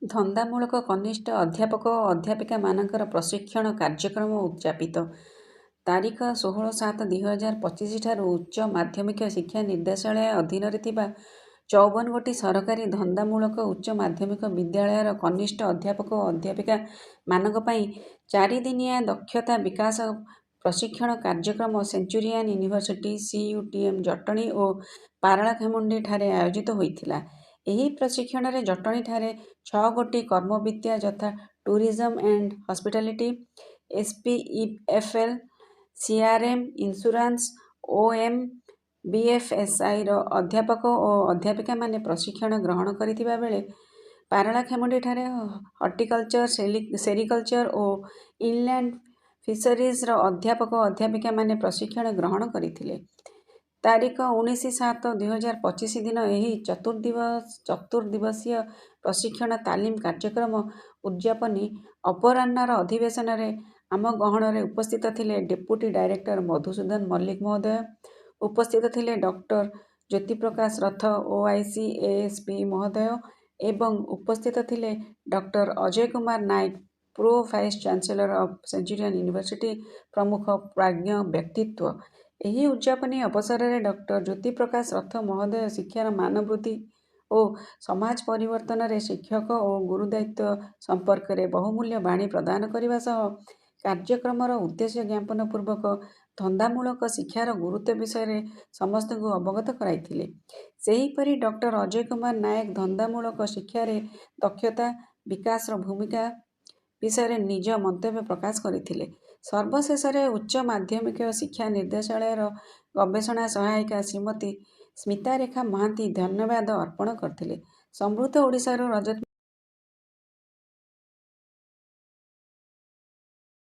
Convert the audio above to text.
ଧନ୍ଦାମୂଳକ କନିଷ୍ଠ ଅଧ୍ୟାପକ ଓ ଅଧ୍ୟାପିକାମାନଙ୍କର ପ୍ରଶିକ୍ଷଣ କାର୍ଯ୍ୟକ୍ରମ ଉଦ୍ଯାପିତ। ତାରିଖ 16/7/2025 ଠାରୁ ଉଚ୍ଚ ମାଧ୍ୟମିକ ଶିକ୍ଷା ନିର୍ଦ୍ଦେଶାଳୟ ଅଧୀନରେ ଥିବା 54ଗୋଟି ସରକାରୀ ଧନ୍ଦାମୂଳକ ଉଚ୍ଚ ମାଧ୍ୟମିକ ବିଦ୍ୟାଳୟର କନିଷ୍ଠ ଅଧ୍ୟାପକ ଓ ଅଧ୍ୟାପିକାମାନଙ୍କ ପାଇଁ 4 ଦିନିଆ ଦକ୍ଷତା ବିକାଶ ପ୍ରଶିକ୍ଷଣ କାର୍ଯ୍ୟକ୍ରମ ସେଞ୍ଚୁରିଆନ ୟୁନିଭର୍ସିଟି CUTM ଜଟଣୀ ଓ ପାରଳାଖେମୁଣ୍ଡି ଠାରେ ଆୟୋଜିତ ହୋଇଥିଲା। ଏହି ପ୍ରଶିକ୍ଷଣରେ ଜଟଣୀଠାରେ 6ଗୋଟି କର୍ମବିଦ୍ୟା ଯଥା tourism and hospitality, SPEFL, CRM, insurance, OM, BFSIର ଅଧ୍ୟାପକ ଓ ଅଧ୍ୟାପିକାମାନେ ପ୍ରଶିକ୍ଷଣ ଗ୍ରହଣ କରିଥିବା ବେଳେ ପାରଳାଖେମୁଣ୍ଡିଠାରେ ହର୍ଟିକଲଚର, ସେରିକଲଚର ଓ ଇନଲ୍ୟାଣ୍ଡ ଫିସରିଜର ଅଧ୍ୟାପକ ଓ ଅଧ୍ୟାପିକାମାନେ ପ୍ରଶିକ୍ଷଣ ଗ୍ରହଣ କରିଥିଲେ। ତାରିଖ 19/7/2025 ଦିନ ଏହି ଚତୁର୍ଦିବସୀୟ ପ୍ରଶିକ୍ଷଣ ତାଲିମ କାର୍ଯ୍ୟକ୍ରମ ଉଦ୍ଯାପନୀ ଅପରାହ୍ନର ଅଧିବେଶନରେ ଆମ ଗହଣରେ ଉପସ୍ଥିତ ଥିଲେ ଡେପୁଟି ଡାଇରେକ୍ଟର ମଧୁସୂଦନ ମଲ୍ଲିକ ମହୋଦୟ, ଉପସ୍ଥିତ ଥିଲେ ଡକ୍ଟର ଜ୍ୟୋତିପ୍ରକାଶ ରଥ OIC ASP ମହୋଦୟ ଏବଂ ଉପସ୍ଥିତ ଥିଲେ doctor Ajay Kumar Nayak pro vice chancellor of Centurion university ପ୍ରମୁଖ ପ୍ରାଜ୍ଞ ବ୍ୟକ୍ତିତ୍ୱ। ଏହି ଉଦ୍ଯାପନୀ ଅବସରରେ ଡକ୍ଟର ଜ୍ୟୋତିପ୍ରକାଶ ରଥ ମହୋଦୟ ଶିକ୍ଷାର ମାନ ବୃଦ୍ଧି ଓ ସମାଜ ପରିବର୍ତ୍ତନରେ ଶିକ୍ଷକ ଓ ଗୁରୁଦାୟିତ୍ୱ ସମ୍ପର୍କରେ ବହୁମୂଲ୍ୟ ବାଣୀ ପ୍ରଦାନ କରିବା ସହ କାର୍ଯ୍ୟକ୍ରମର ଉଦ୍ଦେଶ୍ୟ ଜ୍ଞାପନ ପୂର୍ବକ ଧନ୍ଦାମୂଳକ ଶିକ୍ଷାର ଗୁରୁତ୍ୱ ବିଷୟରେ ସମସ୍ତଙ୍କୁ ଅବଗତ କରାଇଥିଲେ। ସେହିପରି ଡକ୍ଟର ଅଜୟ କୁମାର ନାୟକ ଧନ୍ଦାମୂଳକ ଶିକ୍ଷାରେ ଦକ୍ଷତା ବିକାଶର ଭୂମିକା ବିଷୟରେ ନିଜ ମନ୍ତବ୍ୟ ପ୍ରକାଶ କରିଥିଲେ। ସର୍ବଶେଷରେ ଉଚ୍ଚ ମାଧ୍ୟମିକ ଶିକ୍ଷା ନିର୍ଦ୍ଦେଶାଳୟର ଗବେଷଣା ସହାୟିକା ଶ୍ରୀମତୀ ସ୍ମିତାରେଖା ମହାନ୍ତି ଧନ୍ୟବାଦ ଅର୍ପଣ କରିଥିଲେ। ସମୃଦ୍ଧ ଓଡ଼ିଶାରୁ ରଜତ